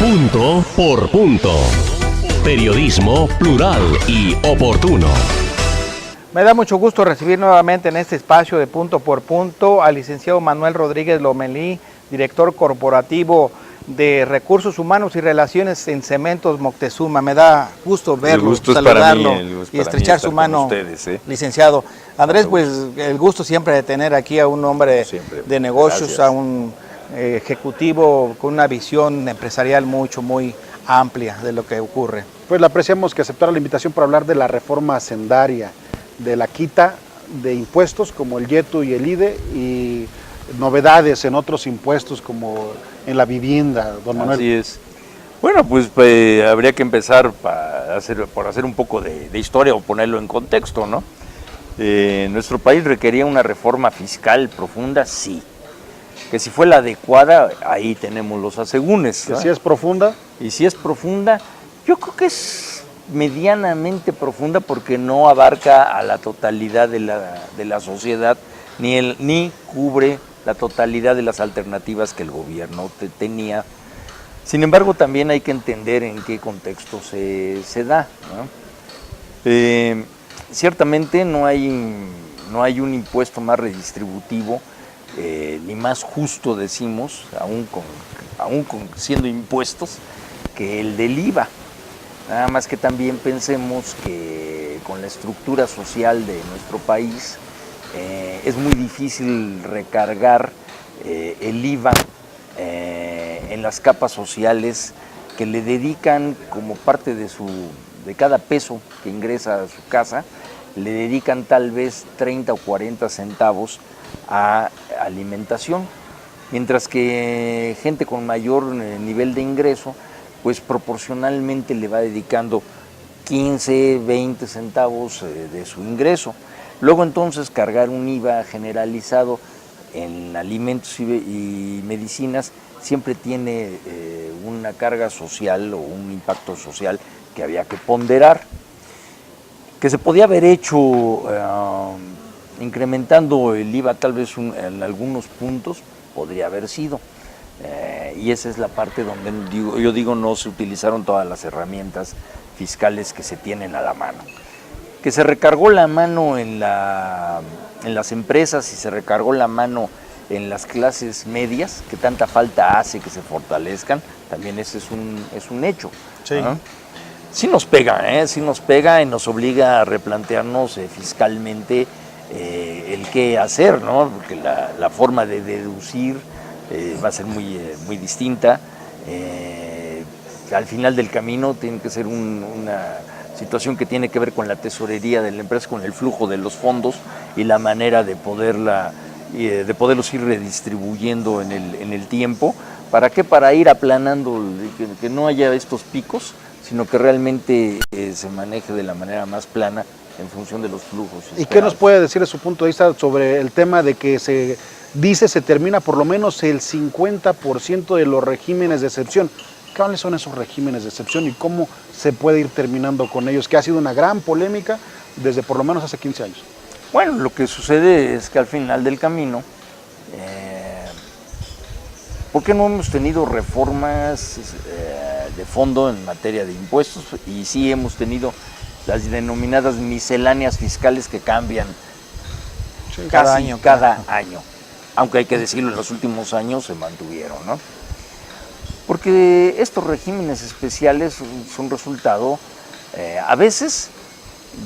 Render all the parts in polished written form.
Punto por punto. Periodismo plural y oportuno. Me da mucho gusto recibir nuevamente en este espacio de Punto por Punto al licenciado Manuel Rodríguez Lomelí, director corporativo de Recursos Humanos y Relaciones en Cementos Moctezuma. Me da gusto verlo, saludarlo y estrechar su mano, licenciado. Andrés, pues el gusto siempre de tener aquí a un hombre de negocios, gracias. A un ejecutivo con una visión empresarial muy amplia de lo que ocurre. Pues le apreciamos que aceptara la invitación para hablar de la reforma hacendaria, de la quita de impuestos como el YETU y el IDE y novedades en otros impuestos como en la vivienda, don Manuel. Así es. Bueno, pues habría que empezar por hacer un poco de historia o ponerlo en contexto, ¿no? Nuestro país requería una reforma fiscal profunda, sí. Que si fue la adecuada, ahí tenemos los asegúnes. ¿Que si es profunda? Y si es profunda, yo creo que es medianamente profunda porque no abarca a la totalidad de la sociedad ni cubre la totalidad de las alternativas que el gobierno tenía. Sin embargo, también hay que entender en qué contexto se da, ¿no? Ciertamente no hay un impuesto más redistributivo ni más justo, decimos, aún siendo impuestos, que el del IVA. Nada más que también pensemos que con la estructura social de nuestro país es muy difícil recargar el IVA en las capas sociales que le dedican como parte de cada peso que ingresa a su casa, le dedican tal vez 30 o 40 centavos a alimentación, mientras que gente con mayor nivel de ingreso pues proporcionalmente le va dedicando 15, 20 centavos de su ingreso. Luego entonces cargar un IVA generalizado en alimentos y medicinas siempre tiene una carga social o un impacto social que había que ponderar, que se podía haber hecho incrementando el IVA tal vez en algunos puntos, podría haber sido. Y esa es la parte donde yo digo no se utilizaron todas las herramientas fiscales que se tienen a la mano. Que se recargó la mano en las empresas y se recargó la mano en las clases medias, que tanta falta hace que se fortalezcan, también ese es un hecho. Sí. ¿No? Sí nos pega, sí nos pega y nos obliga a replantearnos fiscalmente el qué hacer, ¿no? Porque la forma de deducir va a ser muy distinta. Al final del camino tiene que ser una situación que tiene que ver con la tesorería de la empresa, con el flujo de los fondos y la manera de poderlos ir redistribuyendo en el tiempo. ¿Para qué? Para ir aplanando, que no haya estos picos, sino que realmente se maneje de la manera más plana en función de los flujos. ¿Y qué nos puede decir de su punto de vista sobre el tema de que se termina por lo menos el 50% de los regímenes de excepción? ¿Cuáles son esos regímenes de excepción y cómo se puede ir terminando con ellos? Que ha sido una gran polémica desde por lo menos hace 15 años. Bueno, lo que sucede es que al final del camino, ¿por qué no hemos tenido reformas de fondo en materia de impuestos? Y sí hemos tenido las denominadas misceláneas fiscales que cambian cada año. Aunque hay que decirlo, en los últimos años se mantuvieron, ¿no? Porque estos regímenes especiales son resultado a veces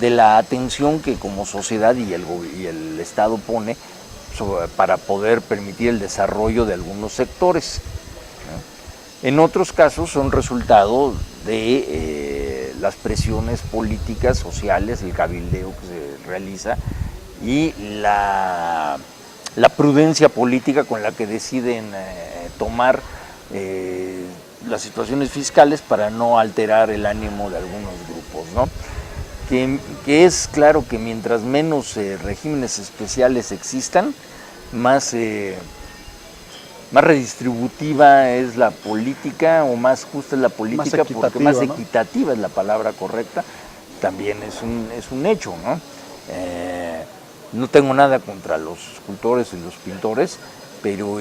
de la atención que como sociedad y el Estado pone para poder permitir el desarrollo de algunos sectores, ¿no? En otros casos son resultado de las presiones políticas, sociales, el cabildeo que se realiza y la prudencia política con la que deciden tomar las situaciones fiscales para no alterar el ánimo de algunos grupos, ¿no? Que es claro que mientras menos regímenes especiales existan, más redistributiva es la política o más justa es la política, porque más equitativa, ¿no? Es la palabra correcta, también es un hecho, ¿no? No tengo nada contra los escultores y los pintores, pero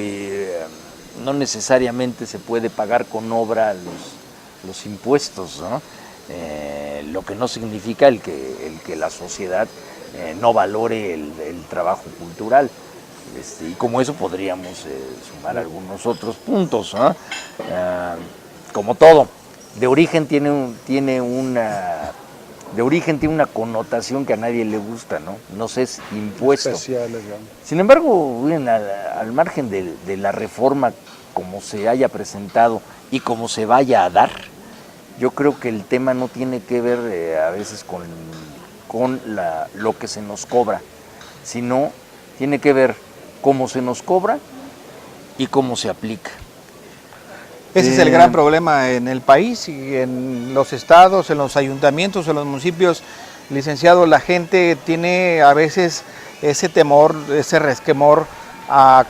no necesariamente se puede pagar con obra los impuestos, ¿no? Lo que no significa el que la sociedad no valore el trabajo cultural. Y como eso podríamos sumar algunos otros puntos, ¿no? Como todo, de origen tiene una connotación que a nadie le gusta, ¿no? Nos es impuesto. Especiales, ¿no? Sin embargo, bien, al margen de la reforma como se haya presentado y como se vaya a dar, yo creo que el tema no tiene que ver a veces con lo que se nos cobra, sino tiene que ver cómo se nos cobra y cómo se aplica. Ese es el gran problema en el país y en los estados, en los ayuntamientos, en los municipios. Licenciado, la gente tiene a veces ese temor, ese resquemor a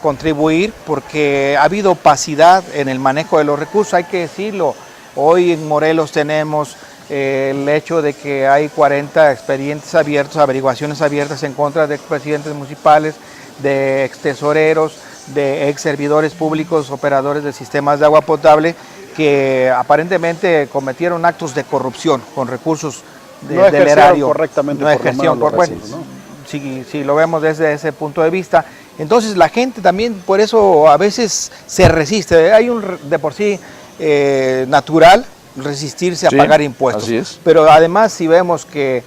contribuir porque ha habido opacidad en el manejo de los recursos, hay que decirlo. Hoy en Morelos tenemos el hecho de que hay 40 expedientes abiertos, averiguaciones abiertas en contra de expresidentes municipales, de extesoreros, de ex servidores públicos, operadores de sistemas de agua potable, que aparentemente cometieron actos de corrupción con recursos del erario. Correctamente, no ejercieron correctamente, ¿no? Si lo vemos desde ese punto de vista. Entonces la gente también por eso a veces se resiste. Hay un de por sí natural resistirse a pagar impuestos. Así es. Pero además si vemos que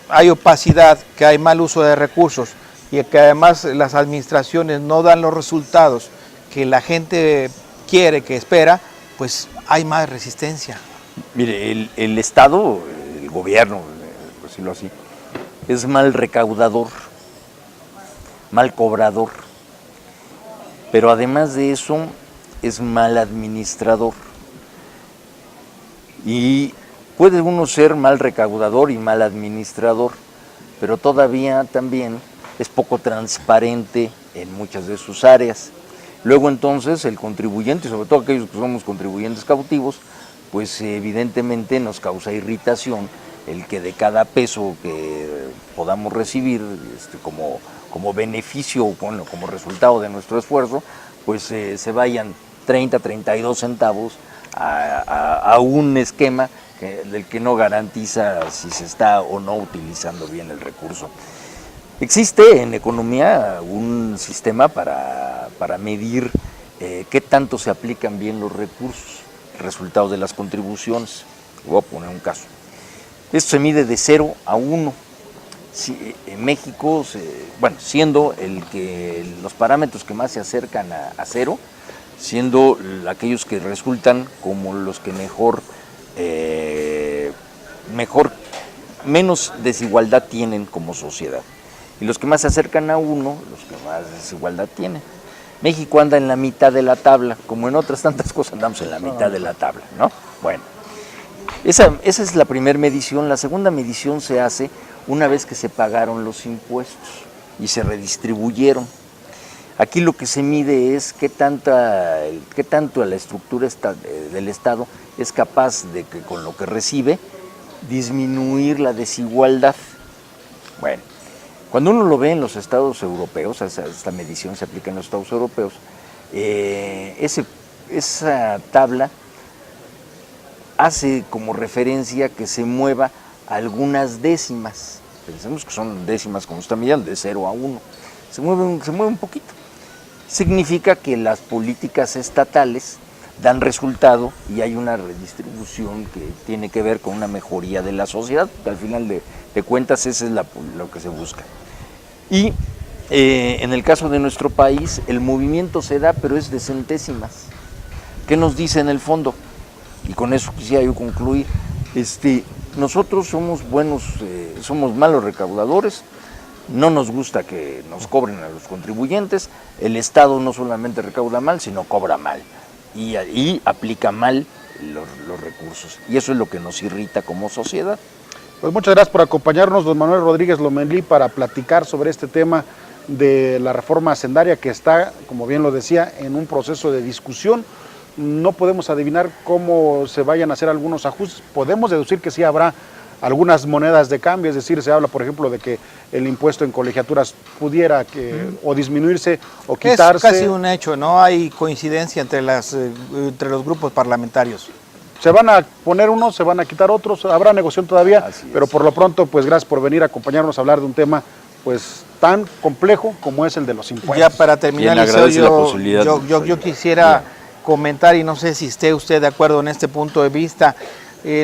hay opacidad, que hay mal uso de recursos y que además las administraciones no dan los resultados que la gente quiere, que espera, pues hay más resistencia. Mire, el Estado, el gobierno, por decirlo así, es mal recaudador, mal cobrador, pero además de eso es mal administrador. Y puede uno ser mal recaudador y mal administrador, pero todavía también es poco transparente en muchas de sus áreas. Luego entonces el contribuyente, sobre todo aquellos que somos contribuyentes cautivos, pues evidentemente nos causa irritación el que de cada peso que podamos recibir como beneficio, bueno, como resultado de nuestro esfuerzo, pues se vayan 30, 32 centavos a un esquema del que no garantiza si se está o no utilizando bien el recurso. Existe en economía un sistema para medir qué tanto se aplican bien los recursos, resultados de las contribuciones. Voy a poner un caso. Esto se mide de 0 a 1. En México, siendo los parámetros que más se acercan a 0, siendo aquellos que resultan como los que menos desigualdad tienen como sociedad. Y los que más se acercan a 1, los que más desigualdad tienen. México anda en la mitad de la tabla, como en otras tantas cosas andamos en la mitad de la tabla, ¿no? Bueno, esa es la primera medición. La segunda medición se hace una vez que se pagaron los impuestos y se redistribuyeron. Aquí lo que se mide es qué tanto la estructura del Estado es capaz de que con lo que recibe disminuir la desigualdad. Bueno, cuando uno lo ve en los estados europeos, esta medición se aplica en los estados europeos, esa tabla hace como referencia que se mueva algunas décimas. Pensemos que son décimas como está midiendo, de 0 a 1. Se mueve un poquito. Significa que las políticas estatales dan resultado y hay una redistribución que tiene que ver con una mejoría de la sociedad, que al final de cuentas eso es lo que se busca. Y en el caso de nuestro país, el movimiento se da, pero es de centésimas. ¿Qué nos dice en el fondo? Y con eso quisiera yo concluir. Nosotros somos malos recaudadores, no nos gusta que nos cobren a los contribuyentes, el Estado no solamente recauda mal, sino cobra mal y aplica mal los recursos. Y eso es lo que nos irrita como sociedad. Pues muchas gracias por acompañarnos, don Manuel Rodríguez Lomelí, para platicar sobre este tema de la reforma hacendaria que está, como bien lo decía, en un proceso de discusión. No podemos adivinar cómo se vayan a hacer algunos ajustes. Podemos deducir que sí habrá algunas monedas de cambio, es decir, se habla, por ejemplo, de que el impuesto en colegiaturas pudiera o disminuirse o quitarse. Es casi un hecho, no hay coincidencia entre los grupos parlamentarios. Se van a poner unos, se van a quitar otros, habrá negociación todavía, pero por lo pronto, pues gracias por venir a acompañarnos a hablar de un tema pues tan complejo como es el de los impuestos. Ya para terminar, yo quisiera comentar, y no sé si esté usted de acuerdo en este punto de vista,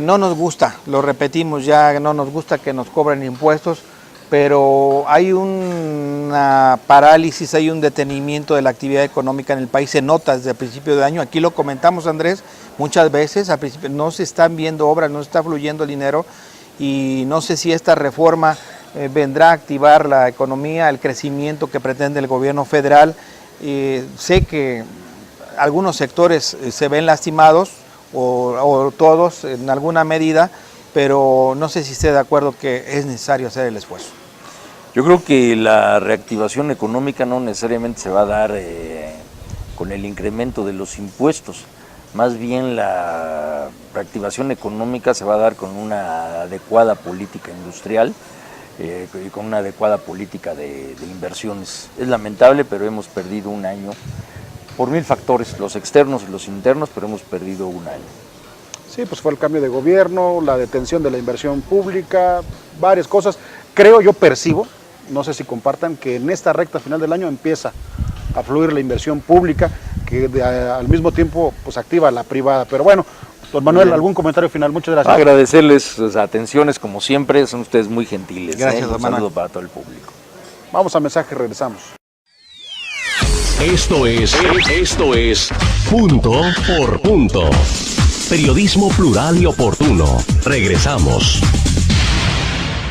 no nos gusta, lo repetimos ya, no nos gusta que nos cobren impuestos, pero hay una parálisis, hay un detenimiento de la actividad económica en el país, se nota desde el principio de año, aquí lo comentamos, Andrés, muchas veces, al principio no se están viendo obras, no está fluyendo el dinero, y no sé si esta reforma vendrá a activar la economía, el crecimiento que pretende el gobierno federal. Sé que algunos sectores se ven lastimados, o todos en alguna medida, pero no sé si esté de acuerdo que es necesario hacer el esfuerzo. Yo creo que la reactivación económica no necesariamente se va a dar con el incremento de los impuestos, más bien la reactivación económica se va a dar con una adecuada política industrial y con una adecuada política de inversiones. Es lamentable, pero hemos perdido un año por 1000 factores, los externos y los internos, pero hemos perdido un año. Sí, pues fue el cambio de gobierno, la detención de la inversión pública, varias cosas. Creo, yo percibo, no sé si compartan, que en esta recta final del año empieza a fluir la inversión pública, que al mismo tiempo pues activa la privada. Pero bueno, don Manuel, algún comentario final. Muchas gracias. Agradecerles sus atenciones como siempre, son ustedes muy gentiles. Gracias, don Manuel. Un saludo para todo el público. Vamos a mensaje, regresamos. Esto es Punto por Punto. Periodismo plural y oportuno. Regresamos.